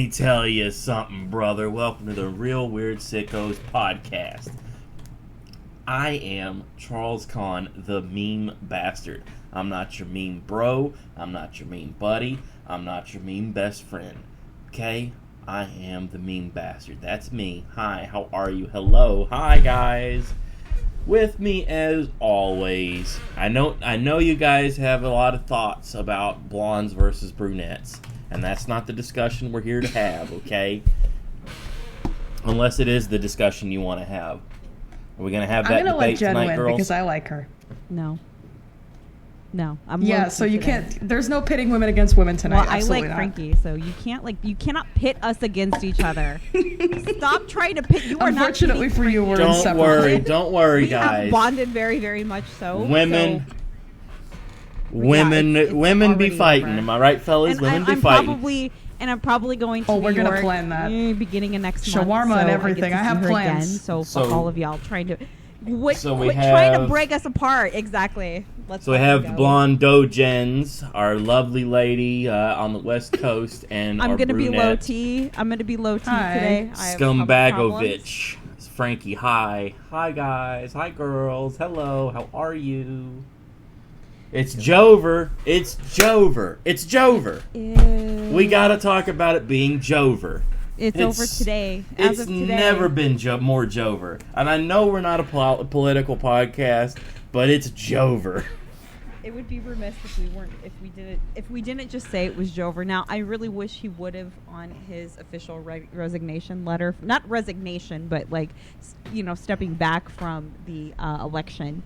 me tell you something, brother. Welcome to the Real Weird Sickos podcast. I am Charles Kahn, the meme bastard. I'm not your meme bro. I'm not your meme buddy. I'm not your meme best friend. Okay? I am the meme bastard. That's me. Hi, how are you? Hello. Hi, guys. With me as always. I know you guys have a lot of thoughts about blondes versus brunettes, and that's not the discussion we're here to have, okay? Unless it is the discussion you want to have. Are we going to have that debate tonight, girls? I'm going to let Jen win because I like her. No, so you can't. There's no pitting women against women tonight. Well, I like Frankie, so you cannot pit us against each other. Stop trying to pit. You are not. Unfortunately for you, we're inseparable. Don't worry, we guys. Have bonded very, very much so. Women be fighting. Am I right, fellas? Women be fighting. I'm probably going to New York gonna plan that. Beginning of next Shawarma month. Shawarma and everything. I have plans. Again, so fuck all of y'all trying to. Quit have, trying to break us apart. Exactly. So we have the blonde Dojens, our lovely lady on the West Coast, and I'm going to be low T. I'm going to be low T today. Scumbagovich. Frankie, hi. Hi, guys. Hi, girls. Hello. How are you? It's Jover. It's Jover. It's Jover. We got to talk about it being Jover. It's over today. It's never been more Jover. And I know we're not a political podcast, but it's Jover. It would be remiss if we didn't just say it was Jover. Now, I really wish he would have on his official resignation letter, not resignation, but stepping back from the election.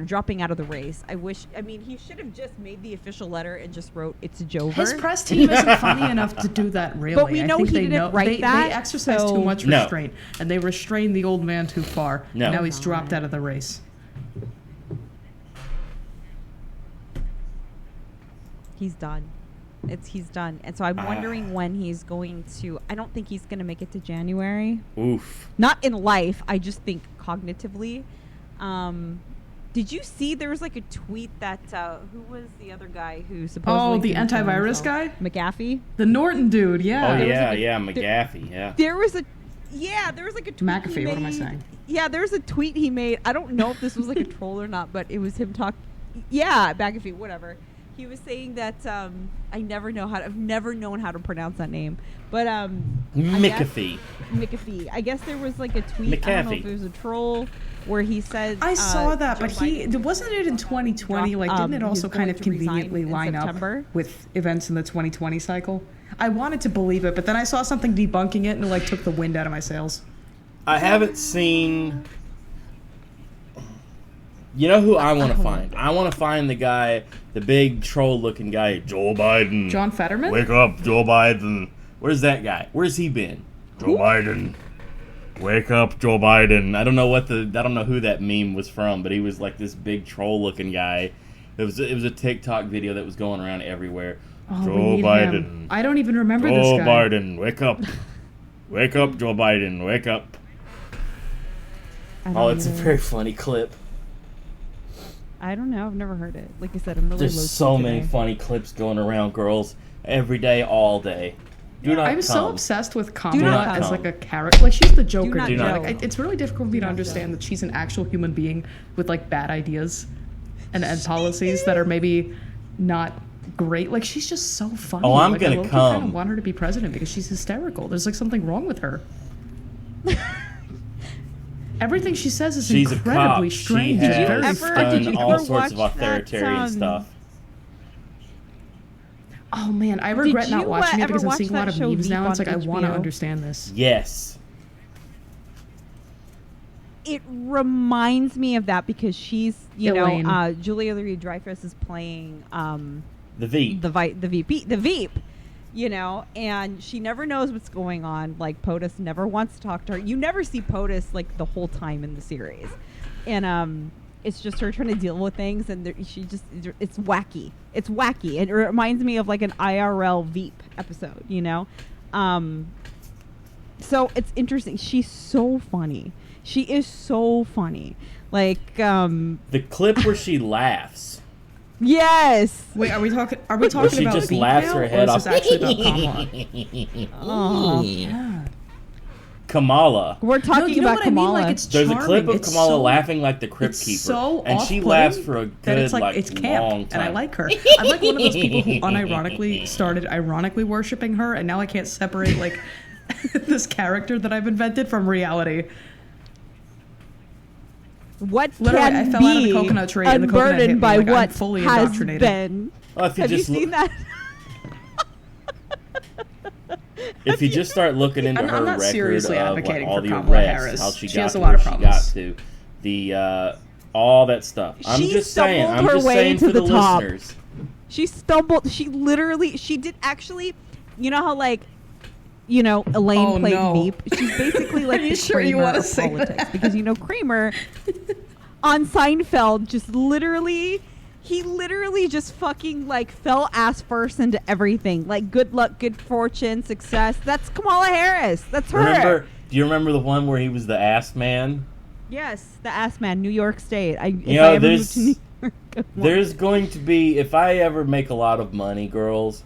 Dropping out of the race. He should have just made the official letter and just wrote, it's Jover. His press team isn't funny enough to do that, really. But we know he didn't write that. They exercise too much restraint, and they restrained the old man too far. No. And now he's dropped out of the race. He's done. He's done. And so I'm wondering when he's going to... I don't think he's going to make it to January. Oof. Not in life. I just think cognitively. Did you see there was a tweet that who was the other guy who supposedly the antivirus guy? McAfee? The Norton dude, yeah. Oh yeah, McAfee, yeah. There was a tweet McAfee, what am I saying? Yeah, there was a tweet he made. I don't know if this was a troll or not, but it was him McAfee, whatever. He was saying that I've never known how to pronounce that name. But McAfee. McAfee. I guess there was a tweet. McAfee. I don't know if it was a troll where he said I saw that, but wasn't it in 2020? Didn't it also kind of conveniently line up with events in the 2020 cycle? I wanted to believe it, but then I saw something debunking it, and it took the wind out of my sails. I haven't seen. You know who I want to find? I want to find the guy, the big troll-looking guy, Joe Biden. John Fetterman? Wake up, Joe Biden. Where's that guy? Where's he been? Joe Biden. Wake up, Joe Biden. I don't know who that meme was from, but he was this big troll-looking guy. It was a TikTok video that was going around everywhere. Oh, Joe Biden. I don't even remember this guy. Joe Biden, wake up. Wake up, Joe Biden, wake up. It's a very funny clip. I don't know. I've never heard it. Like I said, I'm really There's so many funny clips going around, girls, every day, all day. I'm so obsessed with Kamala as a character. She's the Joker. It's really difficult for me to understand that she's an actual human being with bad ideas and policies that are maybe not great. She's just so funny. Oh, I'm gonna come. I kind of want her to be president because she's hysterical. There's something wrong with her. Everything she says is incredibly strange. Did you ever done all sorts of authoritarian stuff? Oh man, I regret not watching it because I'm seeing a lot of memes now. It's I want to understand this. Yes. It reminds me of that because she's, Julia Louis-Dreyfus is playing the Veep. The Veep. And she never knows what's going on. POTUS never wants to talk to her. You never see POTUS the whole time in the series, and it's just her trying to deal with things, and it's wacky. It's wacky. It reminds me of an IRL Veep episode, So it's interesting. She's so funny. She is so funny. The clip where she laughs. Yes. Wait, are we talking she about just female, laughs her head or off. is this actually about Kamala? Oh. Kamala. We're talking know about what Kamala. I mean? Like, it's There's a clip of it's Kamala so, laughing like the Crypt Keeper, so and she laughs for a that good it's like it's camp, long time. and I like her. I'm like one of those people who unironically started ironically worshiping her, and now I can't separate like this character that I've invented from reality. What Literally, can I fell be out of the coconut tree, and the coconut hit me, by like, I'm what fully has indoctrinated. been? Well, if you Have you just seen that? if you just start looking into I'm her not record seriously of advocating all for the Kamala arrests, Harris. how she She got has to a lot where of she problems. got to, the all that stuff. I'm She just saying. stumbled I'm her just way saying to for the the top. listeners. She stumbled. She did actually. You know how like, Elaine played Veep. She's basically like Are you the sure you Kramer wanna of say politics that? because Kramer on Seinfeld he literally just fucking like fell ass first into everything. Like good luck, good fortune, success. That's Kamala Harris. That's her. Do you remember the one where he was the ass man? Yes, the ass man, New York State. There's going to be, if I ever make a lot of money, girls,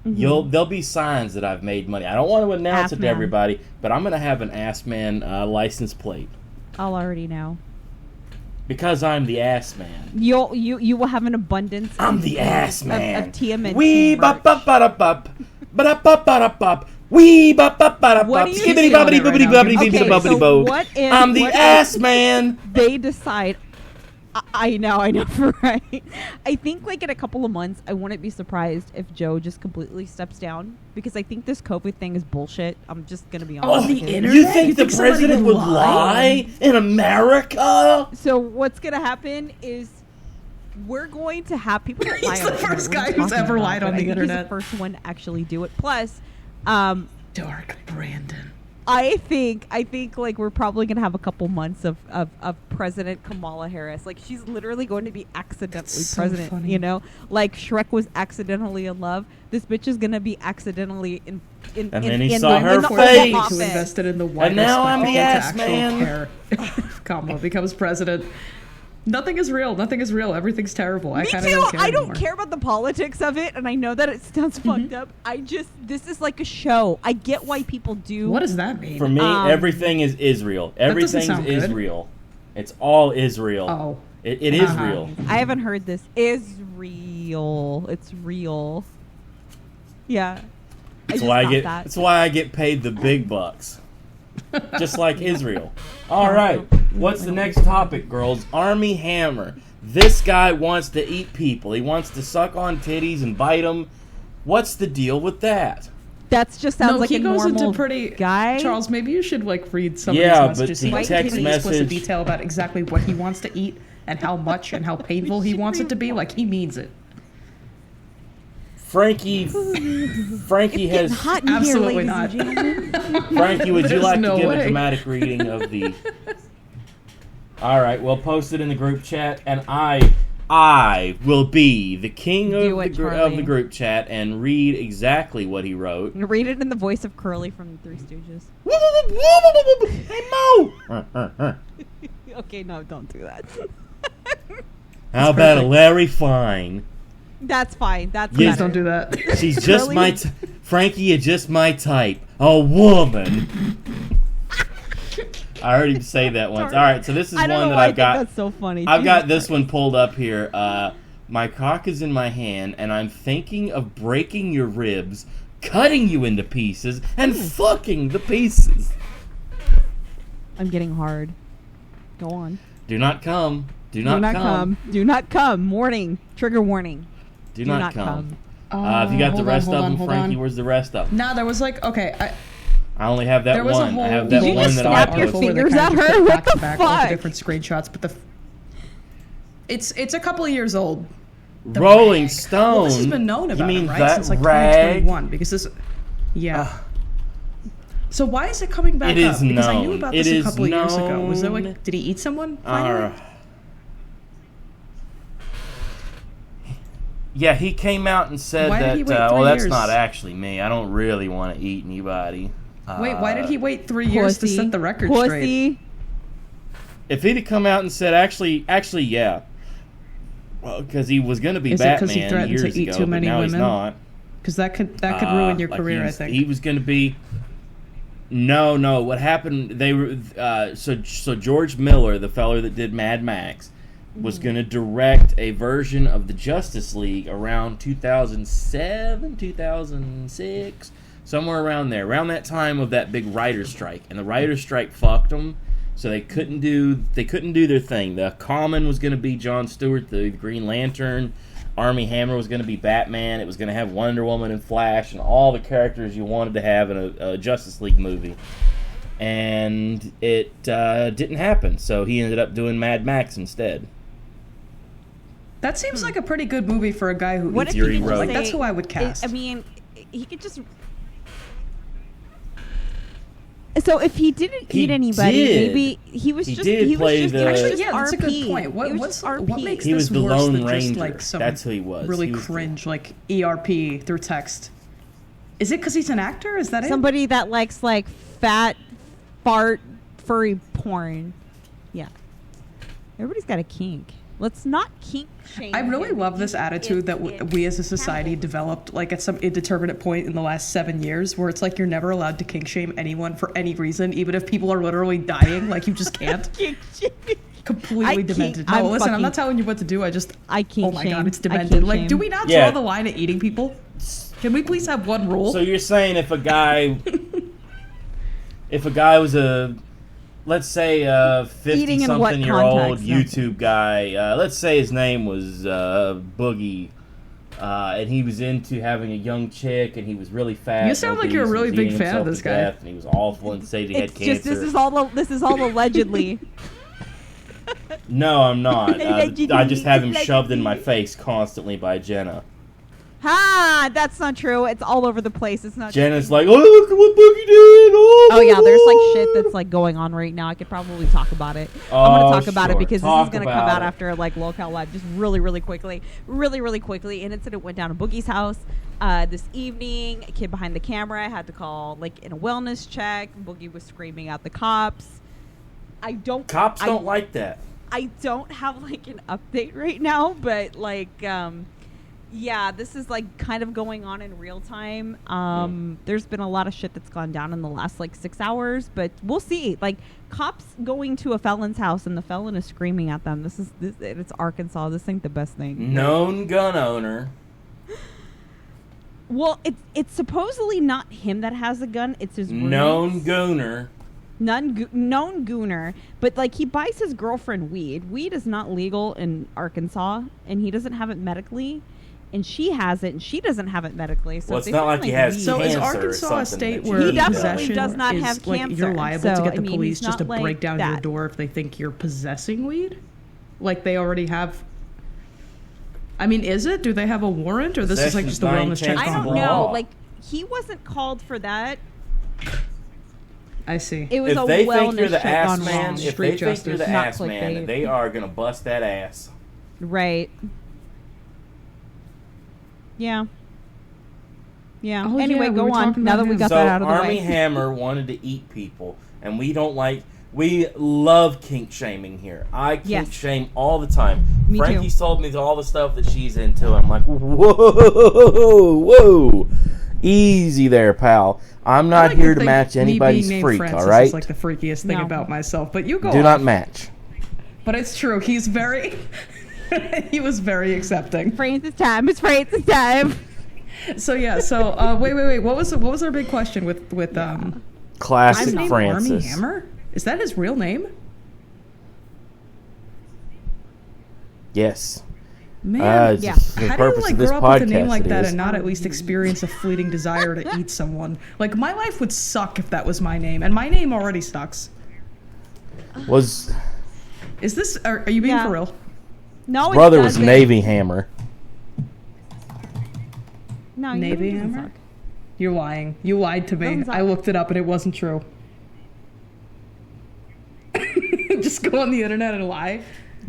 there'll be signs that I've made money. I don't want to announce it to everybody, but I'm going to have an ass man license plate. I'll already know. Because I'm the ass man. You will have an abundance. I'm the ass man. Of TMNT. Wee bop bop bop bop bop bop bop bop. Wee bop bop bop bop. Skibbity bobbity boobity bobbity boobity bobbity bo. I'm the ass man. They decide. I know, right? I think like in a couple of months, I wouldn't be surprised if Joe just completely steps down because I think this COVID thing is bullshit. I'm just gonna be honest. On the internet? You think the president would lie in America? So what's gonna happen is we're going to have people that lie He's on the the first internet. guy who's ever lied on the internet. He's the first one to actually do it. Plus, Dark Brandon. I think like we're probably gonna have a couple months of President Kamala Harris. Like she's literally going to be accidentally president. Funny. Like Shrek was accidentally in love. This bitch is gonna be accidentally in. And then he saw her face. Who invested in the white and now I'm the ass man. Care. Kamala becomes president. Nothing is real. Everything's terrible. Me too. I don't care about the politics of it, and I know that it sounds fucked up. This is like a show. I get why people do. What does that mean? For me, everything is Israel. Everything's Israel. It's all Israel. Oh. It is real. I haven't heard this. Israel. It's real. Yeah. That's why I get paid the big bucks. Just like Israel. All right. What's the next topic, girls? Armie Hammer. This guy wants to eat people. He wants to suck on titties and bite them. What's the deal with that? That's just sounds like he a goes normal into pretty guy. Charles, maybe you should read some Yeah, of these messages. but He the goes text into explicit message- detail about exactly what he wants to eat and how much and how painful he wants it to be. Like he means it. Frankie has hot in absolutely here, not. ladies and gentlemen. Frankie, would you There's like no to give way. a dramatic reading of the? All right, we'll post it in the group chat, and I will be the king of the group chat and read exactly what he wrote. Read it in the voice of Curly from the Three Stooges. Hey Mo! Okay, no, don't do that. How about a Larry Fine? That's fine. That's Please better. don't do that. She's just Frankie, you're just my type. A woman. I already say that once. All right, so this is one that I've got. That's so funny. I've got this one pulled up here. My cock is in my hand, and I'm thinking of breaking your ribs, cutting you into pieces, and fucking the pieces. I'm getting hard. Go on. Do not come. Do not come. Do not come. Warning. Trigger warning. Do not come. Oh, If you got the rest of them, hold Frankie, on. where's the rest of them? No, there was like, okay, I only have that there was one. a whole. I have that Did you one just that I snap your posted. fingers at her? What the Back with fuck? the different screenshots, but it's a couple of years old. The Rolling rag. Stone. Well, this has been known about you mean it, right? that Since like rag? 2021, because this. Yeah. So why is it coming back It up? is Because I known. knew about It this a is couple of years ago. Was there known. like, did he eat someone? Finally? Yeah, he came out and said Why did that, he wait 3 well, that's years? not actually me. I don't really want to eat anybody. Wait, why did he wait 3 years to set the record straight? If he'd have come out and said, actually, yeah. Well, because he was going to be Is it 'cause he Batman threatened years to eat ago, too but many now he's women? not. Because that could ruin your career, I think. He was going to be... No. What happened? They were so George Miller, the fellow that did Mad Max, was going to direct a version of the Justice League around 2007, 2006, somewhere around there, around that time of that big writer's strike. And the writer's strike fucked them, so they couldn't do their thing. The Common was going to be Jon Stewart, the Green Lantern. Armie Hammer was going to be Batman. It was going to have Wonder Woman and Flash and all the characters you wanted to have in a Justice League movie. And it didn't happen, so he ended up doing Mad Max instead. That seems like a pretty good movie for a guy who What eats if he people. could Like, say- that's who I would cast. I mean, he could just... So if he didn't eat anybody, maybe he was just Actually, just yeah, that's a good RP. point. He was What just RP. makes He this was the worse Lone than Ranger. just like some That's who he was. really He was cringe like ERP through text? Is it because he's an actor? Is that Somebody that likes like fat, fart, furry porn. Yeah. Everybody's got a kink. Let's not kink shame. I really him. love this attitude that we as a society developed like at some indeterminate point in the last 7 years where it's like you're never allowed to kink shame anyone for any reason, even if people are literally dying. Like, you just can't. Kink shaming. Completely demented. No, listen, I'm not telling you what to do. I kink oh my shame. god, it's I demented. kink Like, shame. do we not Yeah. draw the line at eating people? Can we please have one rule? So you're saying if a guy was a, let's say a Eating in what 50-something-year-old context? YouTube guy, let's say his name was Boogie, and he was into having a young chick, and he was really fat. You sound and like you're a obese, really and was big eating fan of himself this to guy. death, and he was awful and said he had It's cancer. just this is all allegedly. No, I'm not. Allegedly, I just have him shoved in my allegedly. face constantly by Jenna. Ha! That's not true. It's all over the place. It's not. Jenna's like, oh, look at what Boogie did. Oh yeah, there's like shit that's like going on right now. I could probably talk about it. I'm gonna talk about it sure. because Talk this is gonna come about out it. after like Locale Live, just really quickly. An incident went down at Boogie's house this evening. A kid behind the camera had to call like in a wellness check. Boogie was screaming at the cops. Cops don't like that. I don't have like an update right now, but like yeah, this is like kind of going on in real time. There's been a lot of shit that's gone down in the last like 6 hours, but we'll see. Like cops going to a felon's house and the felon is screaming at them. It's Arkansas. This ain't the best thing. Known gun owner. Well, it's supposedly not him that has a gun. It's his Known roommates. gooner. Known gooner, but like he buys his girlfriend weed. Weed is not legal in Arkansas, and he doesn't have it medically, and she has it, and she doesn't have it medically. So Well, if it's they not find, like he has weed- So is cancer or Arkansas a something state that where you He need definitely possession does not is, have like, cancer. you're liable So, to get the I mean, police he's just to not break like down your that. door if they think you're possessing weed? Like they already have... I mean, is it? Do they have a warrant, or this is like Possession's just a 9 wellness check? tenths I of don't the know. law. Like he wasn't called for that. I see. It was If a they wellness think you're the check ass gone man, wrong. if Street they think you're justice. the Not ass man, clickbait. they are gonna bust that ass. Right. Yeah. Yeah. Oh, Anyway, yeah, we go were on. talking Now about that we him. got So that out of the Armie way. Hammer wanted to eat people, and we don't like. We love kink shaming here. I kink Yes. shame all the time. Me too. Frankie's told me all the stuff that she's into. I'm like, whoa, easy there, pal. I'm I not like here to to think match me anybody's being named freak. Francis All right, is like the freakiest thing No. about myself. But you go do on. not match. But it's true. He's very... he was very accepting. Francis time. It's Francis time. So yeah. So wait. What was our big question with Classic his name Francis. Armie Hammer? Is that his real name? Yes. Man, Yeah. The how do you purpose like of this grow up with a name podcast like that is- and not at least experience a fleeting desire to eat someone? Like my life would suck if that was my name, and my name already sucks. was Is this? Are you being Yeah. for real? No, it brother was doesn't. Navy Hammer. No, Navy it doesn't Hammer? suck. You're lying. You lied to me. Thumbs up. I looked it up and it wasn't true. Just go on the internet and lie.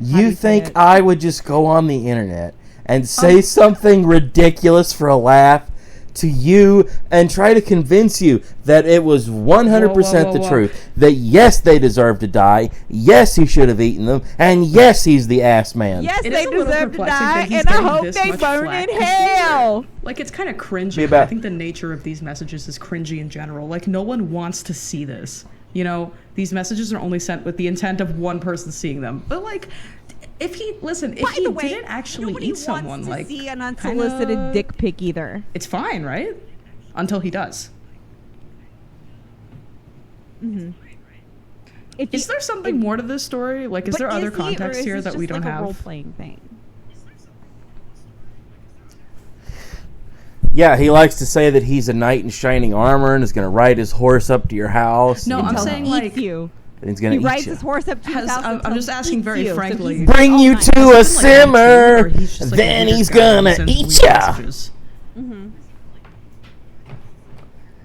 do You you say think it? I would just go on the internet and say something ridiculous for a laugh to you and try to convince you that it was 100% the truth. That yes, they deserve to die. Yes, he should have eaten them. And yes, he's the ass man. Yes, they deserve to die, and I hope they burn in hell. Like, it's kind of cringy. I think the nature of these messages is cringy in general. Like, no one wants to see this. You know, these messages are only sent with the intent of one person seeing them. But, like, if he didn't actually eat someone, like, see an unsolicited dick pic either. It's fine, right? Until he does. Mm-hmm. Is there something more to this story? Like, is there other context here that we don't have? A role-playing thing. Yeah, he likes to say that he's a knight in shining armor and is going to ride his horse up to your house. No, I'm saying, like, you. And he's going to eat you. He rides his horse up to his house. I'm just asking very frankly. Bring you to a simmer, then he's going to eat ya. Mm-hmm.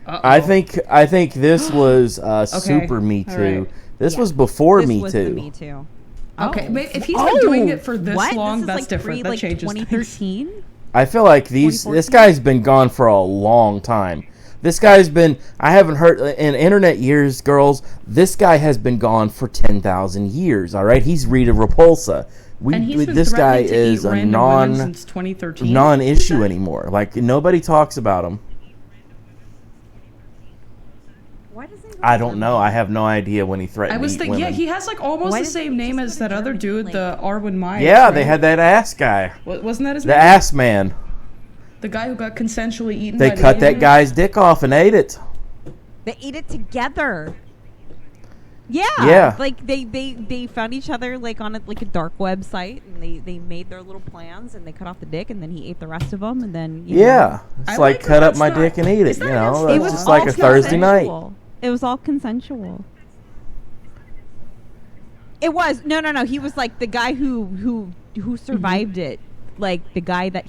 I think this was super Me Too. Right. This was before Me Too. The Me Too. Okay, if he's been doing it for this long, that's different. That changes 2013? I feel like this guy's been gone for a long time. This guy's been, I haven't heard, in internet years, girls, this guy has been gone for 10,000 years, all right? He's Rita Repulsa. This guy is a non-issue anymore. Like, nobody talks about him. I don't know. I have no idea when he threatened to eat women. Yeah, he has like almost the same name as that other dude, the Arwen Myers. Yeah, right? They had that ass guy. Wasn't that his name? The ass man. The guy who got consensually eaten. They cut that guy's dick off and ate it. They ate it together. Yeah. Yeah. Like they found each other like on a dark website, and they made their little plans, and they cut off the dick, and then he ate the rest of them, and then it's like cut up my dick and eat it. You know, it was just like a Thursday night. It was all consensual. It was no. He was like the guy who survived it. Like the guy that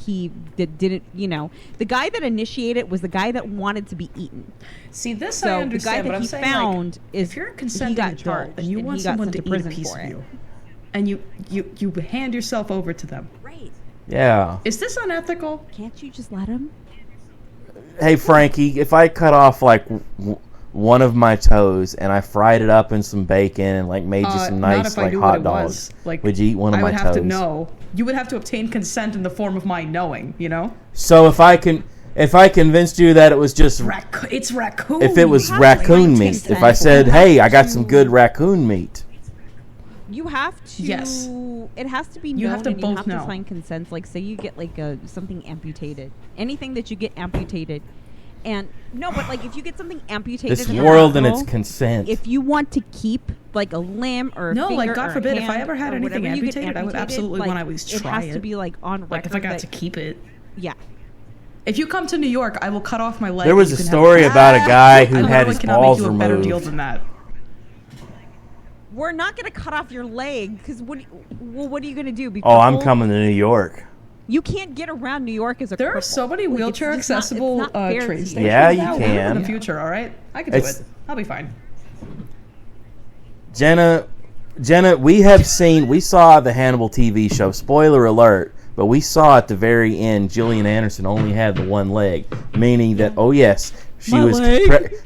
didn't, the guy that initiated was the guy that wanted to be eaten. See, this I understand, the guy that he found is if you're a consenting adult and you want someone to eat a piece of you, and you hand yourself over to them, right? Yeah. Is this unethical? Can't you just let him? Hey Frankie, if I cut off like one of my toes and I fried it up in some bacon and like made you some nice like hot dogs, would you eat one of my toes? I would have to know. You would have to obtain consent in the form of my knowing, So if I convinced you that it was just it's raccoon. If it was raccoon meat, if I said, "Hey, I got some good raccoon meat," you have to. Yes. It has to be known. You have to both know. To sign consent. Like, say you get like something amputated. Anything that you get amputated. And no, but like if you get something amputated, this world and its consent. If you want to keep like a limb or a finger like God forbid, if I ever had anything amputated, I would absolutely want to at least try it. It has to be like on record. Like if I got to keep it. Yeah. If you come to New York, I will cut off my leg. There was a story about a guy who had his balls removed. Better deal than that. We're not going to cut off your leg because what are you going to do? I'm coming to New York. You can't get around New York as a There are so many wheelchair accessible train stations. Yeah, you can. In the future, all right? I can do it. I'll be fine. Jenna, we saw the Hannibal TV show. Spoiler alert. But we saw at the very end, Gillian Anderson only had the one leg, meaning that, she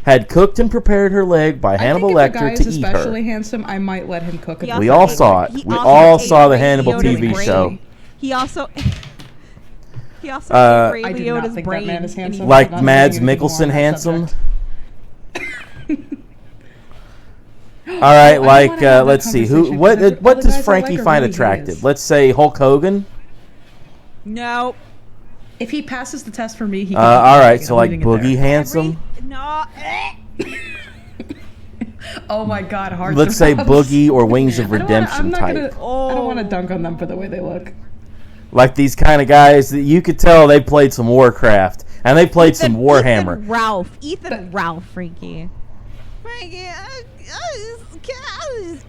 had cooked and prepared her leg by Hannibal Lecter to eat her. If the guy is especially handsome, I might let him cook it. We all saw it. We all saw the Hannibal TV show. He also ate Ray Liotta's brain. That man is handsome. Like Mads Mikkelsen handsome. All right, let's see. What does Frankie find attractive? Let's say Hulk Hogan. No. If he passes the test for me, he can all right, so like Boogie handsome. No. Oh my God, hard. Let's say Boogie or Wings of Redemption type. I don't want to dunk on them for the way they look. Like these kind of guys that you could tell they played some Warcraft and they played some Warhammer. Ethan Ralph, Frankie.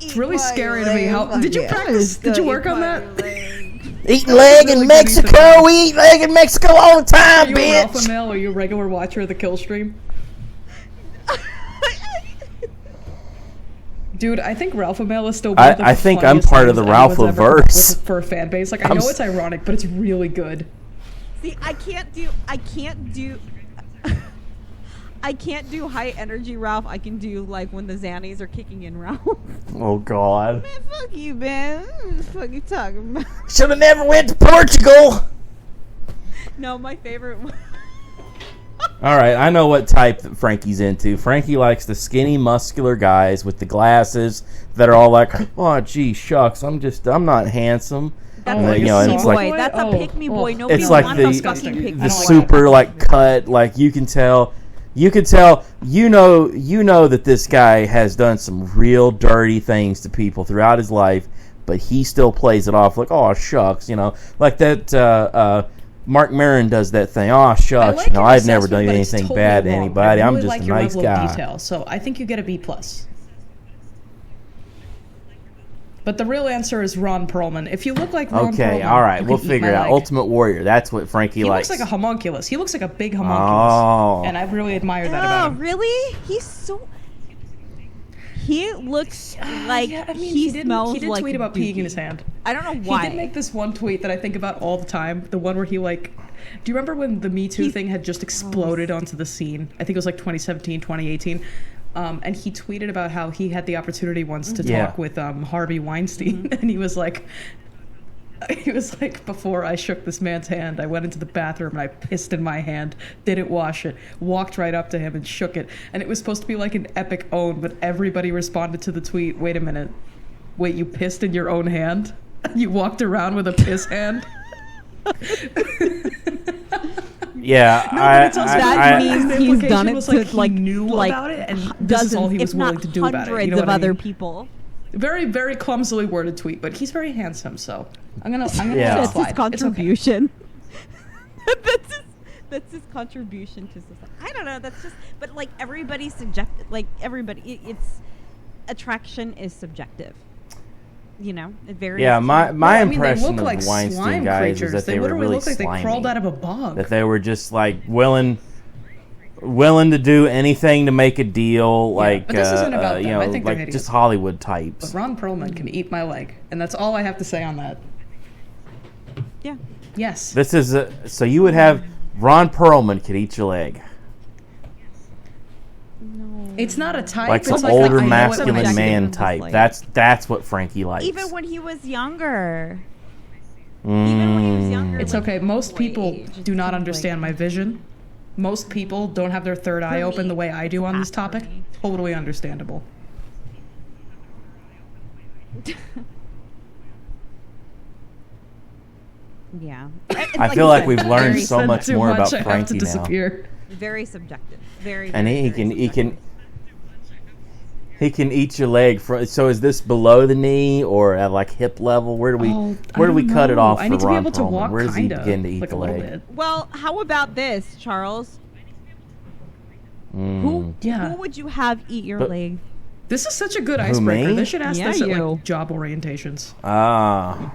It's really scary to me. Did you practice? Did you work on that? Eating leg in Mexico. We eat leg in Mexico all the time, bitch. Are you a Alpha Male? Are you a regular watcher of the kill stream? Dude, I think Ralph-A-Mail is still one of the I think I'm part of the Ralph-A-verse. For a fan base. Like, I know it's ironic, but it's really good. See, I can't do I can't do high energy Ralph. I can do like when the Xannies are kicking in Ralph. Oh God. Man, fuck you, man. What the fuck you talking about? Should have never went to Portugal. No, my favorite one. All right, I know what type that Frankie's into. Frankie likes the skinny, muscular guys with the glasses that are all like, "Oh, gee, shucks, I'm not handsome." That's Oh, a you pick know, me it's boy. like- That's a pick me boy. Nobody It's like wants the a fucking pick me the boy. super like cut, like you can tell you know that this guy has done some real dirty things to people throughout his life, but he still plays it off like, "Oh, shucks," like that. Mark Maron does that thing. "Oh, shucks, like your I've never assessment, done but it's anything totally bad to wrong. anybody. I I'm really just like a your nice level of guy." detail, so I think you get a B+. But the real answer is Ron Perlman. If you look like Ron Perlman, Okay, all right, you we'll can eat figure it my out. leg. Ultimate Warrior. That's what Frankie He likes. looks like a homunculus. He looks like a big homunculus. Oh. And I really admire that about him. Really? He's so. He looks like Yeah, I mean, he did smells tweet like about dookie. peeing in his hand. I don't know why. He did make this one tweet that I think about all the time. The one where he do you remember when the Me Too thing had just exploded onto the scene? I think it was like 2017, 2018. And he tweeted about how he had the opportunity once to talk with Harvey Weinstein. And he was like, before I shook this man's hand, I went into the bathroom and I pissed in my hand, didn't wash it, walked right up to him and shook it. And it was supposed to be like an epic own, but everybody responded to the tweet, "Wait a minute. Wait, you pissed in your own hand? You walked around with a piss hand?" Yeah, No, but it's also that the means he's implication done it was to he knew about it, and this is all he was willing to do about it. Hundreds You know of what I other mean? people. Very, very clumsily worded tweet, but he's very handsome, so I'm gonna Yeah. let it That's slide. his It's okay. contribution. That's his contribution to society. I don't know. That's just, but like everybody's subjective. Like everybody, it's attraction is subjective. You know, it varies. Yeah, my Well, I mean, they impression look of like the Weinstein slime guys creatures. is that they were literally really look like slimy. they crawled out of a bog. That they were just like willing to do anything to make a deal, like but this isn't about them. I think they're like idiots. just Hollywood types. But Ron Perlman can eat my leg, and that's all I have to say on that. Yeah. Yes. This is so you would have Ron Perlman could eat your leg, No. It's not a type. like it's some like older I know what masculine I'm man saying. type. like- That's what Frankie likes. Even when he was younger. Mm. Even when he was younger. It's like, okay. Most boy people age, it's do not kind of understand my like, vision. Most people don't have their third eye For open me, the way I do on this not for topic. me. Totally understandable. Yeah. I feel like we've learned so Said much too more about I have to Frankie now. disappear. Very subjective. Very. And very, he very can subjective. eat your leg. So is this below the knee or at like hip level? Where do we cut it off I for need to be Ron able to Perlman? walk Where does he kinda, begin to eat like the a little leg? bit. Well, how about this, Charles? Mm. Who would you have eat your But- leg? This is such a good Who, icebreaker. me? They should ask Yeah, this at you. like job orientations. I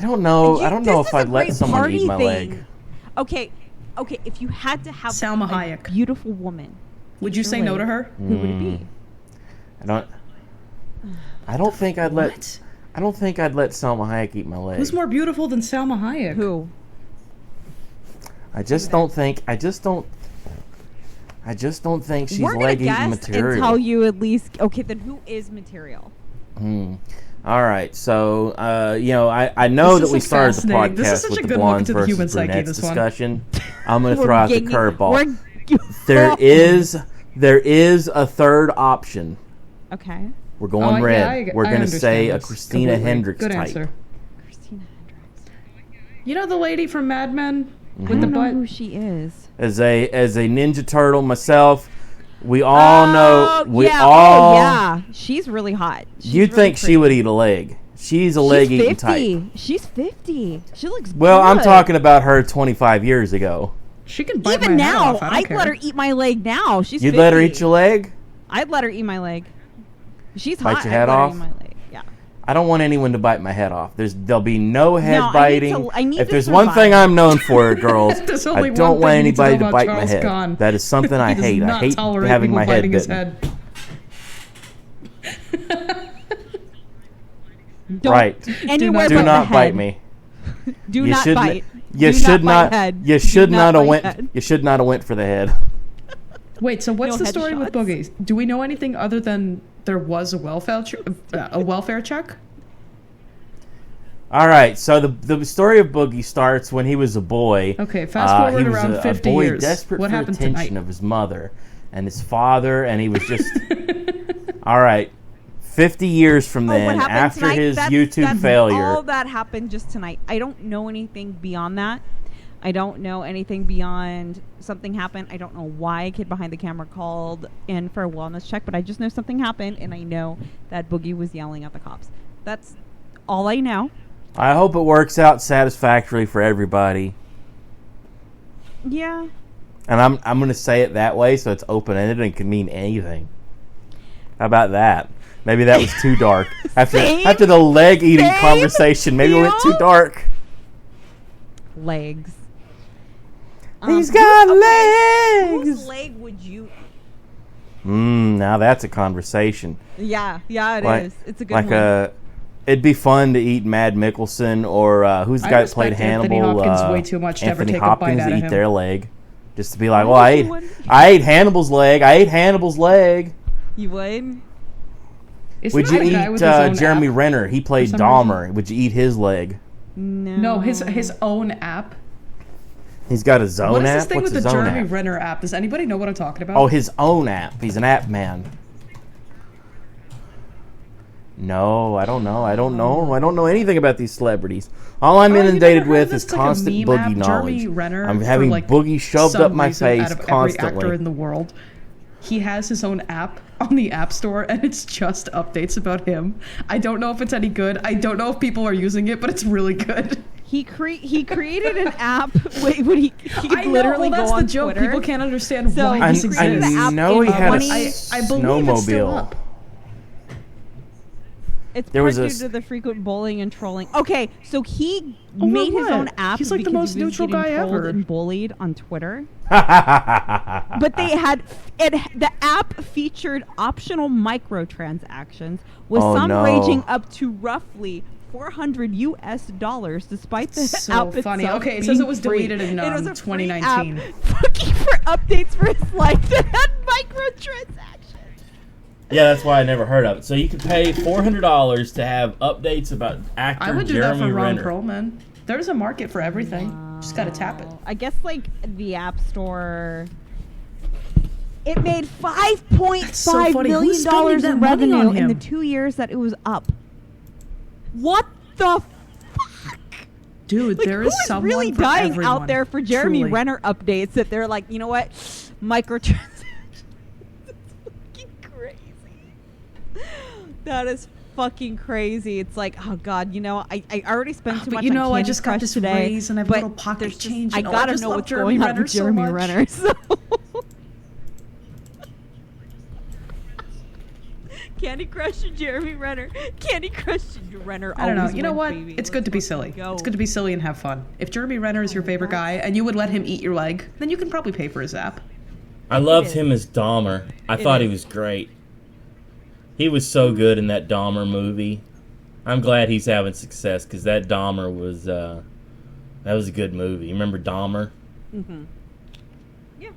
don't know. I don't know This if is a I'd let great someone party eat my thing. leg. Okay, if you had to have Salma a Hayek. beautiful woman, Would you your say no leg, to her? Who would it be? I don't think I'd let. What? I don't think I'd let Salma Hayek eat my leg. Who's more beautiful than Salma Hayek? Who? I just don't think. I just don't think she's We're gonna leg eating guess material. and tell you at least. Okay, then who is material? All right, so I know This that we is started the fascinating. podcast This is such with a the good look blondes into the versus human psyche, brunettes this one. discussion. I'm going to We're throw out the getting- curveball. we're- There is a third option. Okay. We're going red. We're I going to say a understand this Christina completely. Hendricks Good type. answer. Christina Hendricks. You know the lady from Mad Men I with the don't know butt? who she is. As a Ninja Turtle myself, we all know. We yeah, all. yeah, she's really hot. She's You'd really think she would eat a leg. She's a leg She's eating 50. type. She's 50. She looks Well, I'm good. talking about her 25 years ago. She can bite Even my head now, off. I don't I'd care. let her eat my leg now. She's You'd 50. let her eat your leg? I'd let her eat my leg. She's Bite hot. your I'd head let her off? eat my leg. Yeah. I don't want anyone to bite my head off. There'll be no head No, biting. I need If to there's one survive. thing I'm known for, girls, There's I only don't one want thing you need to anybody know to about bite my Charles head. Kahn. That is something I He does hate. I not hate tolerate having people my head biting his bitten. head. Don't Right. Anywhere Do but not the bite head. me. Do not bite. You should not have went for the head. Wait, so what's the story with Boogie? Do we know anything other than there was a welfare check? All right, so the story of Boogie starts when he was a boy. Okay, fast forward around 50 years. He was a boy desperate for attention of his mother and his father, and he was just... All right, 50 years from then, after tonight, his YouTube failure... all that happened just tonight. I don't know anything beyond that. I don't know anything beyond something happened. I don't know why a kid behind the camera called in for a wellness check, but I just know something happened, and I know that Boogie was yelling at the cops. That's all I know. I hope it works out satisfactorily for everybody. Yeah. And I'm going to say it that way so it's open-ended and can mean anything. How about that? Maybe that was too dark. After the leg-eating conversation, maybe it went too dark. Legs. He's got legs! Whose leg would you... Now that's a conversation. Yeah, it is. It's a good one. It'd be fun to eat Mad Mikkelsen or who's the guy that played Hannibal? Anthony Hopkins way too much to ever take a bite out of him. Eat their leg, just to be like, well, I ate Hannibal's leg. You would? Would you eat Jeremy Renner? He played Dahmer. Would you eat his leg? No, his own app. He's got his own app? What is this thing What's with the Jeremy Renner app? Does anybody know what I'm talking about? Oh, his own app. He's an app man. No, I don't know. I don't know anything about these celebrities. All I'm inundated with is constant Boogie knowledge. Jeremy Renner, I'm having Boogie shoved up my face constantly. Every actor in the world, he has his own app on the App Store, and it's just updates about him. I don't know if it's any good. I don't know if people are using it, but it's really good. He created an app. Wait, he literally that's go on the joke. Twitter. People can't understand why he created the app. I know he had a I believe it's still snowmobile. up. It's due to the frequent bullying and trolling. Okay, so he made his own app. He's like the most neutral guy ever. And bullied on Twitter. But the app featured optional microtransactions, with ranging up to roughly $400 despite the app itself. Funny. Okay, it says it was deleted in 2019. Looking for updates for his life that had microtransactions. Yeah, that's why I never heard of it. So you could pay $400 to have updates about actor Jeremy Renner. I would do that for Ron Perlman. There's a market for everything. Just gotta tap it. I guess the App Store. It made $5.5 million in revenue in the 2 years that it was up. What the fuck? Dude, there is someone really for dying everyone. Out there for Jeremy Renner updates that they're like, you know what? Microtransactions. That is fucking crazy. It's like, oh god, I already spent too much on Candy I just got this today, raise and I have a little pocket change. I gotta know what's going on with Jeremy Renner. So. Candy Crush and Jeremy Renner. Candy Crush and Renner. I don't know. You know what? It's good to be silly. It's good to be silly and have fun. If Jeremy Renner is your favorite guy and you would let him eat your leg, then you can probably pay for his app. I loved him as Dahmer. I thought he was great. He was so good in that Dahmer movie. I'm glad he's having success because that Dahmer was that was a good movie. You remember Dahmer? Mm-hmm. Yeah.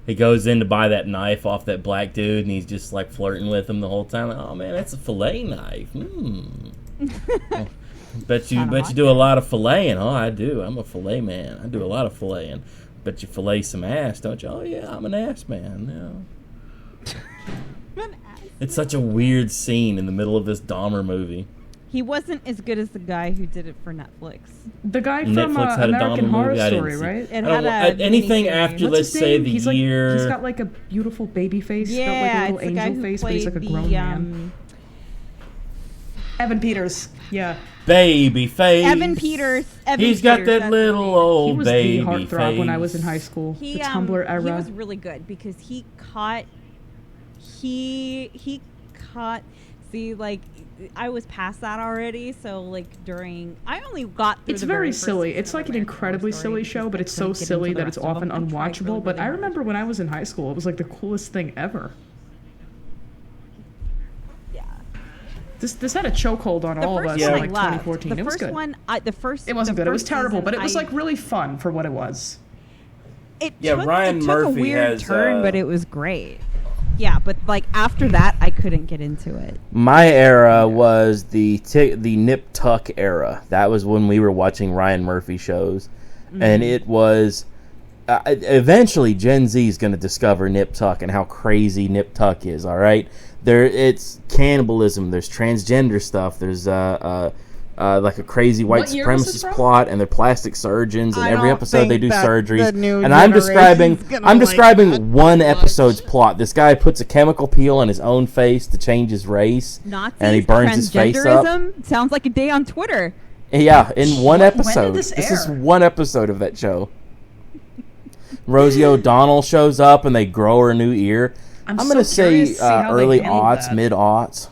He goes in to buy that knife off that black dude, and he's just like flirting with him the whole time. Like, oh man, that's a fillet knife. Well, bet you do a lot of filleting. Oh, I do. I'm a fillet man. I do a lot of filleting. Bet you fillet some ass, don't you? Oh yeah, I'm an ass man. Yeah. It's such a weird scene in the middle of this Dahmer movie. He wasn't as good as the guy who did it for Netflix. The guy from American Horror Story, right? Anything after, let's say, the year... He's got like a beautiful baby face. Yeah, got like a little angel face, but he's like a grown man. Evan Peters. Yeah. Baby face. Evan Peters. He's got that little old baby face. He was the heartthrob when I was in high school. The Tumblr era. He was really good because he caught... He caught... See, like, I was past that already, so, like, I only got through It's very silly. It's like an incredibly silly show, but it's so silly that it's often unwatchable. But I remember when I was in high school, it was, like, the coolest thing ever. Yeah. This had a chokehold on all of us in like 2014. It was good. It wasn't good. It was terrible, but it was like really fun for what it was. Ryan Murphy took a weird has turn, but it was great. Yeah, but like after that, I couldn't get into it. My era was the Nip Tuck era. That was when we were watching Ryan Murphy shows, and it was eventually Gen Z is going to discover Nip Tuck and how crazy Nip Tuck is. All right, it's cannibalism. There's transgender stuff. There's like a crazy white supremacist plot, and they're plastic surgeons, and every episode they do surgeries. And I'm describing one episode's plot. This guy puts a chemical peel on his own face to change his race, Nazis, and he burns his face up. Sounds like a day on Twitter. Yeah, in one episode. When did this is one episode of that show. Rosie O'Donnell shows up, and they grow her a new ear. I'm going to say early aughts, mid-aughts.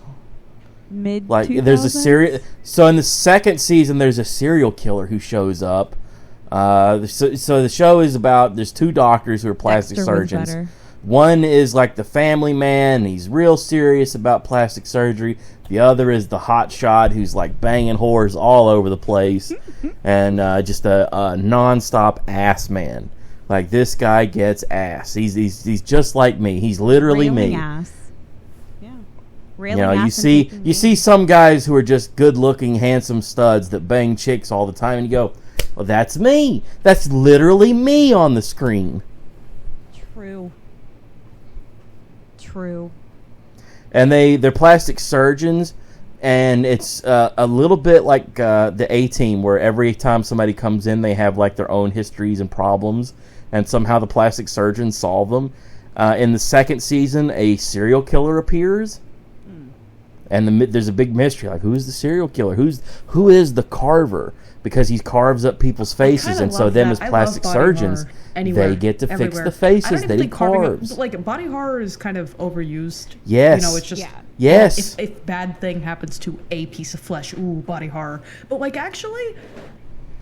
Like there's a so in the second season there's a serial killer who shows up. So the show is about there's two doctors who are plastic surgeons. One is like the family man, he's real serious about plastic surgery. The other is the hot shot who's like banging whores all over the place and just a nonstop ass man. Like this guy gets ass. He's just like me. He's literally me. Ass. You see some guys who are just good-looking, handsome studs that bang chicks all the time, and you go, well, that's me. That's literally me on the screen. True. And they're plastic surgeons, and it's a little bit like the A-Team, where every time somebody comes in, they have like their own histories and problems, and somehow the plastic surgeons solve them. In the second season, a serial killer appears. And there's a big mystery, like who's the serial killer? Who is the carver? Because he carves up people's faces, and so them as plastic surgeons, they get to fix the faces that he carves. Like body horror is kind of overused. Yes, it's just yes. If bad thing happens to a piece of flesh, ooh, body horror. But like actually,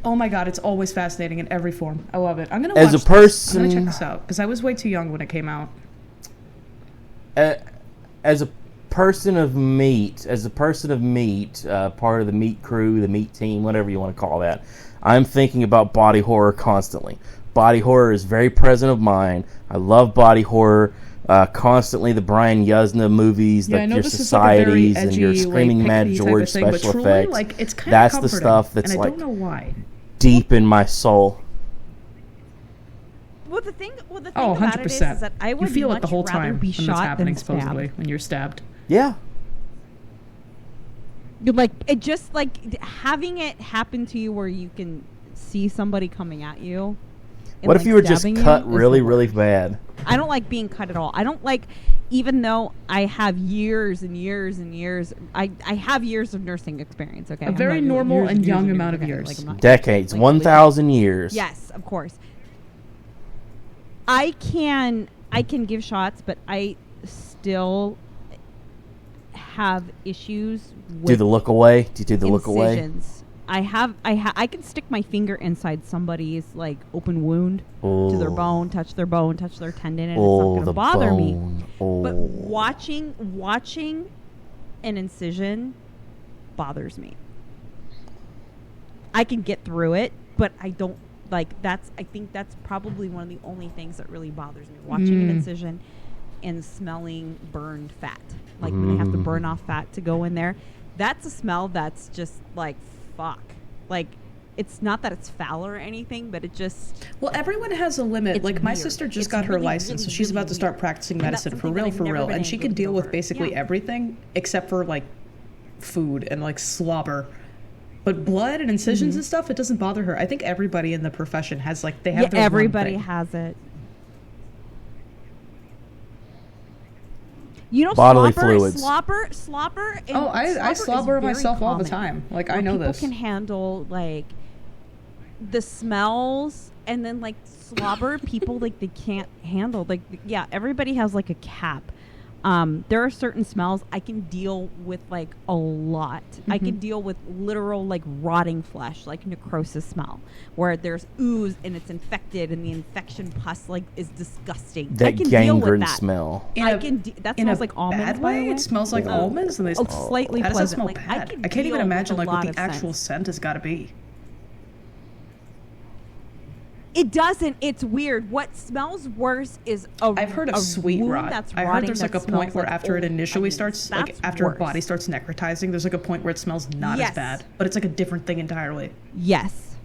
oh my god, it's always fascinating in every form. I love it. I'm gonna watch this. I'm gonna check this out because I was way too young when it came out. As a person of meat, part of the meat crew, the meat team, whatever you want to call that, I'm thinking about body horror constantly. Body horror is very present of mine. I love body horror. Constantly the Brian Yuzna movies, like your Societies and your Screaming Mad George special effects. Like, it's kind that's of the stuff that's and I like don't know why. Deep in my soul. Well, the thing oh, about it is that I would you feel it the whole time be when it's happening, supposedly, when you're stabbed. Yeah. Like, it just, like, having it happen to you where you can see somebody coming at you. And, what if you were just cut really, really bad? I don't like being cut at all. I don't like, even though I have years and years and years, I have years of nursing experience, okay? A very normal and young amount of years. Like, decades, 1,000 years. Yes, of course. I can give shots, but I still have issues with do the look away? Do you do the look away? I can stick my finger inside somebody's like open wound to their bone, touch their tendon, and it's not going to bother me. But watching an incision bothers me. I can get through it, but I don't like I think that's probably one of the only things that really bothers me. Watching an incision and smelling burned fat. Like when they have to burn off fat to go in there. That's a smell that's just like, fuck. Like, it's not that it's foul or anything, but it just... Well, everyone has a limit. Like, my sister just got her license, so she's about to start practicing medicine for real. And she can deal with basically everything except for, like, food and, like, slobber. But blood and incisions and stuff, it doesn't bother her. I think everybody in the profession has, like, they have their everybody one thing. has it. You know, bodily fluids. Slobber. I slobber myself all the time. Like, I know this. People can handle like the smells, and then like slobber. People like they can't handle. Like, yeah, everybody has like a cap. There are certain smells I can deal with like a lot. I can deal with literal like rotting flesh, like necrosis smell, where there's ooze and it's infected and the infection pus like is disgusting. That I can deal with gangrene that. smell. That smells like almonds. Bad way? It smells like almonds, and they slightly how does that pleasant. smell Like, bad? I can't even imagine like what the actual scent. scent has got to be. It doesn't. It's weird. What smells worse is I've heard of sweet rot. That's I heard there's like a point where like after it initially onions. starts, That's like after worse. a body starts necrotizing, there's like a point where it smells not as bad, but it's like a different thing entirely. Yes.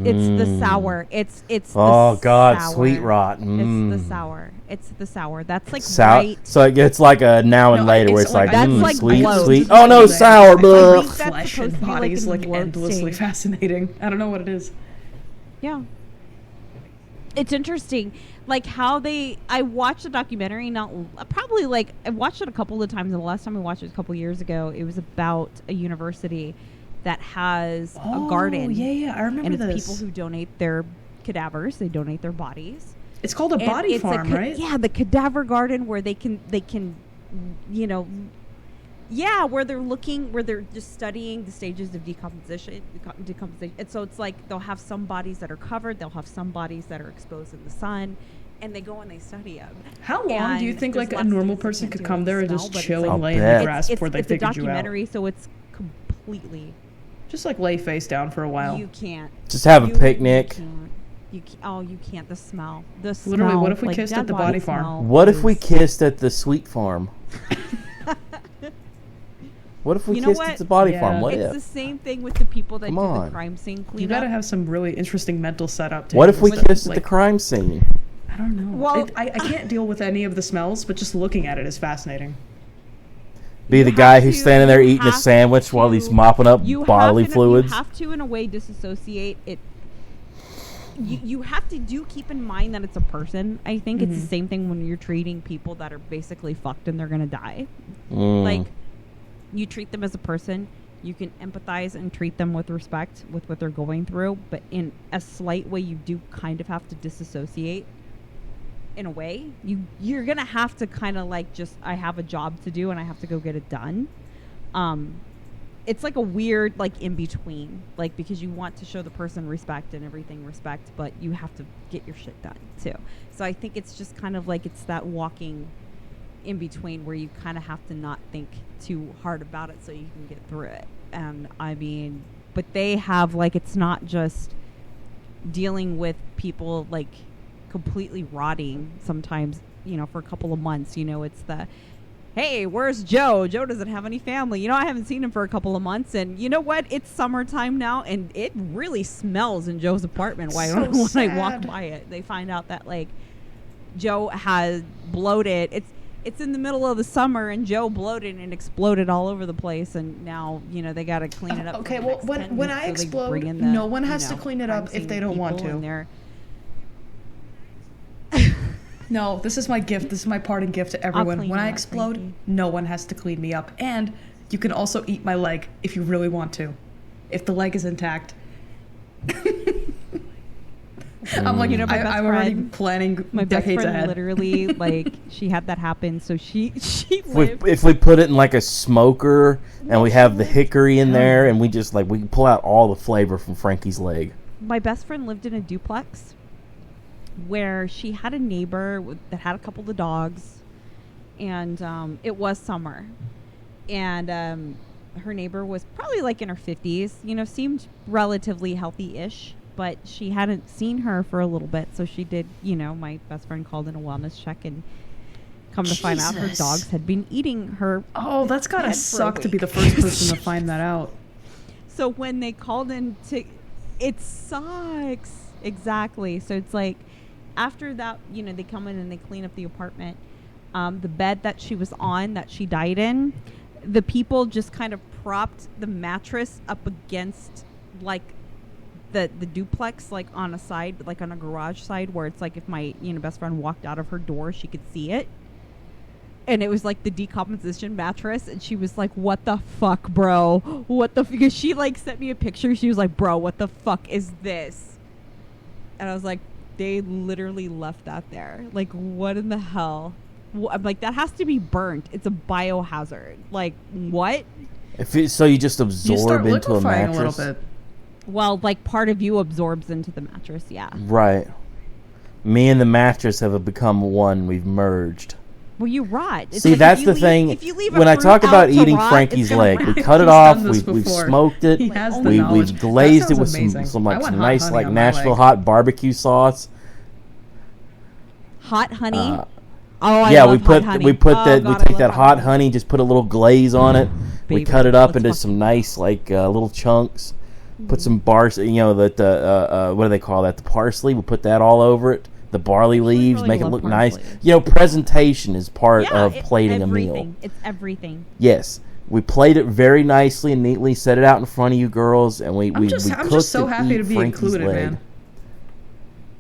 It's the sour. It's Oh the God, sour. sweet rot. It's the sour. It's the sour. That's like right. So it's like a now and No, later where it's it's like, that's like sweet, bloat. sweet. Oh no, sour. I Blah. think that's Flesh supposed and to be bodies like like an endlessly work fascinating. I don't know what it is. Yeah. It's interesting, like how I watched a documentary, I watched it a couple of times, and the last time I watched it was a couple of years ago. It was about a university that has a garden. Yeah, I remember and it's this. people who donate their cadavers, they donate their bodies. It's called a body farm, right? Yeah, the cadaver garden where they can, where they're just studying the stages of decomposition. And so it's like they'll have some bodies that are covered, they'll have some bodies that are exposed in the sun, and they go and they study them. How long do you think like a normal person could come there and just chill I'll and lay in bet. the grass before they figured you out? It's a documentary, so it's completely... Just like lay face down for a while. You can't. Just have a picnic. You can't. The smell. Literally, what if we like kissed dead at the body farm? What if we kissed at the sweet farm? What if we kissed at the body farm? What it's if? the same thing with the people that Come do on. the crime scene cleanup. You gotta have some really interesting mental setup. What if we kissed at the crime scene? I don't know. Well, I can't deal with any of the smells, but just looking at it is fascinating. Be the guy who's standing there eating a sandwich while he's mopping up bodily fluids. You have to, in a way, disassociate it. You have to keep in mind that it's a person. I think it's the same thing when you're treating people that are basically fucked and they're gonna die. Like, you treat them as a person. You can empathize and treat them with respect with what they're going through, but in a slight way, you do kind of have to disassociate. In a way, you're gonna have to kind of like just, I have a job to do and I have to go get it done. It's like a weird like in between, like, because you want to show the person respect and everything respect, but you have to get your shit done too. So I think it's just kind of like it's that walking in between where you kind of have to not think too hard about it so you can get through it. And I mean, but they have like, it's not just dealing with people like completely rotting sometimes, for a couple of months. It's the, hey, where's Joe? Joe doesn't have any family. I haven't seen him for a couple of months, and you know what? It's summertime now, and it really smells in Joe's apartment. When I walk by it, they find out that like Joe has bloated. It's in the middle of the summer, and Joe bloated and exploded all over the place, and now they got to clean it up. Okay, well, when I explode, no one has to clean it up if they don't want to. No, this is my gift. This is my parting gift to everyone. When I explode, Frankie, no one has to clean me up. And you can also eat my leg if you really want to. If the leg is intact. I'm like, I'm already planning my decades best friend ahead. Literally, like, she had that happen, so she lived. If we put it in like a smoker and we have the hickory in there and we just like, we can pull out all the flavor from Frankie's leg. My best friend lived in a duplex where she had a neighbor that had a couple of dogs, and it was summer, and her neighbor was probably like in her 50s, seemed relatively healthy-ish, but she hadn't seen her for a little bit, so she did, my best friend called in a wellness check, and come to find out her dogs had been eating her. Oh, that's gotta suck to be the first person to find that out. So when they called in it sucks. Exactly. So it's like, after that, they come in and they clean up the apartment. The bed that she was on, that she died in, the people just kind of propped the mattress up against, like, the duplex, like, on a side, like, on a garage side, where it's like if my, best friend walked out of her door, she could see it. And it was, like, the decomposition mattress. And she was like, what the fuck, bro? What the because she, like, sent me a picture. She was like, bro, what the fuck is this? And I was like, they literally left that there. Like, what in the hell? I'm like, that has to be burnt. It's a biohazard. Like, what? So you just You absorb start into a liquefying a mattress? little bit. Well, like, part of you absorbs into the mattress, yeah. Right. Me and the mattress have become one. We've merged. Well, you rot. It's See, like that's the thing. If you leave When I talk about eating rot, Frankie's leg, we rot. cut it He's off. done this We've before. smoked it. He has the knowledge. We've glazed That it with sounds amazing. some I want hot nice honey on my Nashville leg. hot barbecue sauce. Hot honey. Uh, I yeah, love hot honey. we put Oh, that God, we I take love that hot honey, just put a little glaze on it. We Baby, cut it up let's into fuck- some nice little chunks. Put some what do they call that? The parsley. We put that all over it. The barley leaves, really make it love look parsley. nice. Presentation is part of it's plating a everything. meal. It's everything. Yes, we plate it very nicely and neatly. Set it out in front of you girls, and we I'm just cooked so and happy eat to be Frankie's included, leg. man.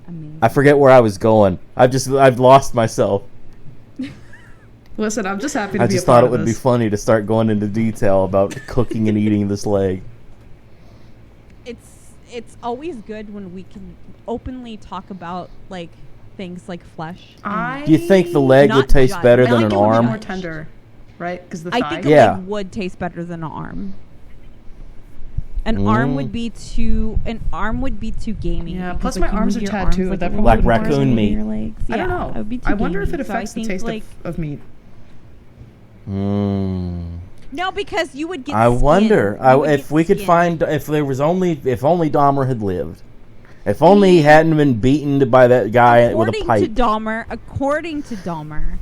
Amazing. I forget where I was going. I've lost myself. Listen, I'm just happy to I be just a part thought it of would be this. funny to start going into detail about cooking and eating this leg. It's always good when we can openly talk about like things like flesh. Do you think the leg Not would taste judge. better I than like an it would be arm? more tender, right? Because the I thigh. think Yeah. a leg would taste better than an arm. An arm would be too gamey. Yeah, because, plus my you arms move are your tattooed. arms, That like, probably Like would raccoon taste- meat. Your legs. I don't Yeah, know. it would be too I wonder if gamey. it So I affects the think, taste like, of meat. No, because you would get. I skin. wonder You would if get we could skin. find if only Dahmer had lived. If only he hadn't been beaten by that guy with a pipe. According to Dahmer,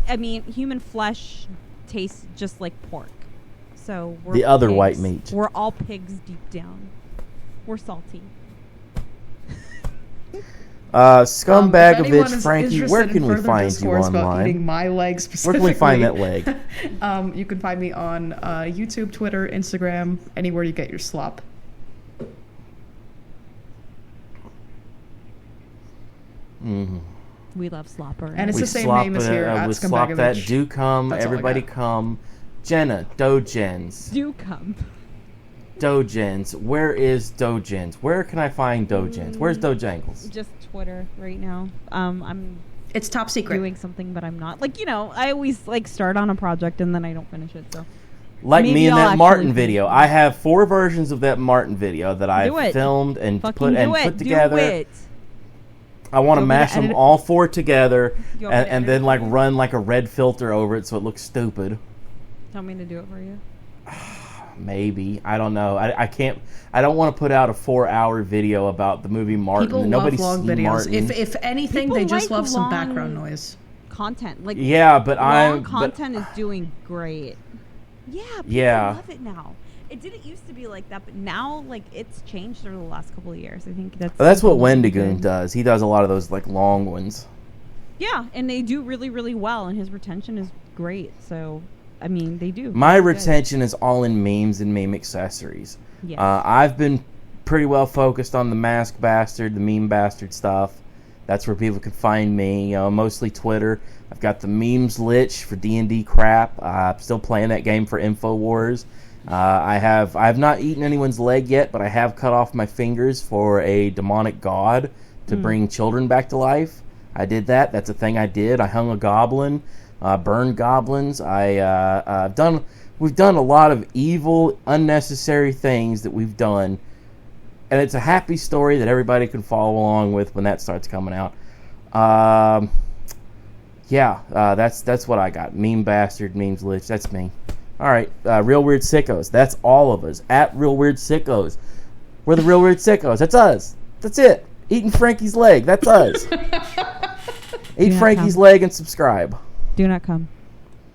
I mean, human flesh tastes just like pork. So we're The other pigs. white meat. We're all pigs deep down. We're salty. Scumbag If of anyone bitch, is Frankie, interested where in can we further find you discourse about eating online? my leg Where specifically, can we find that leg? You can find me on YouTube, Twitter, Instagram, anywhere you get your slop. Mm-hmm. We love slopper. And it's the same name as here at We slop that. Scumbagovich. Do come. That's all I Everybody got. come. Jenna, Dogens. do come. Dogens. Where is Dogens? Where can I find Dogens? Where's Dojangles? Just Twitter right now. I'm It's top secret. doing something, but I'm not. Like, I always like start on a project and then I don't finish it. So Like Maybe me in I'll that actually Martin finish video. it. I have 4 versions of that Martin video that Do I it. filmed and fucking put do together. Do it. I want to You want me to mash them edit it? all 4 together You want me to and edit then it like for you? run like a red filter over it so it looks stupid. Tell me to do it for you. Maybe. I don't know. I can't. I don't want to put out a 4-hour video about the movie Martin. People Nobody's love long seen videos. Martin. If anything, People they just like love some long- background noise. Content like Yeah, but long content is doing great. Yeah, people Yeah. love it now. It didn't used to be like that, but now like it's changed over the last couple of years. I think That's what something really Wendigoon good. does. He does a lot of those like long ones. Yeah, and they do really, really well, and his retention is great. So, I mean, they do. My It's good. retention is all in memes and meme accessories. Yes. I've been pretty well focused on the Mask Bastard, the Meme Bastard stuff. That's where people can find me. Mostly Twitter. I've got the Memes Lich for D&D crap. I'm still playing that game for InfoWars. I have not eaten anyone's leg yet, but I have cut off my fingers for a demonic god to bring children back to life. I did that. That's a thing I did. I hung a goblin, burned goblins. We've done a lot of evil, unnecessary things that we've done, and it's a happy story that everybody can follow along with when that starts coming out. That's what I got. Meme Bastard, Memes Lich. That's me. All right, Real Weird Sickos. That's all of us. At Real Weird Sickos. We're the Real Weird Sickos. That's us. That's it. Eating Frankie's leg. That's us. Eat not Frankie's come. leg and subscribe. Do not come.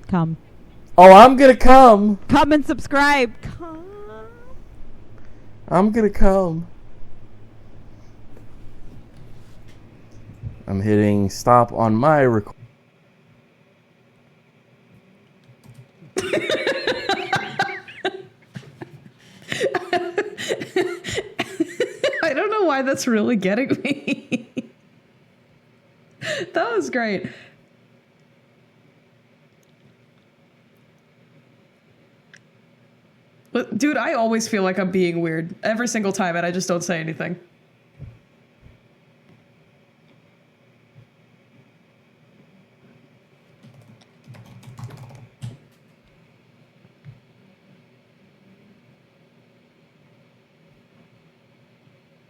Come. Oh, I'm going to come. Come and subscribe. Come. I'm going to come. I'm hitting stop on my record. I don't know why that's really getting me. That was great. But, dude, I always feel like I'm being weird every single time, and I just don't say anything.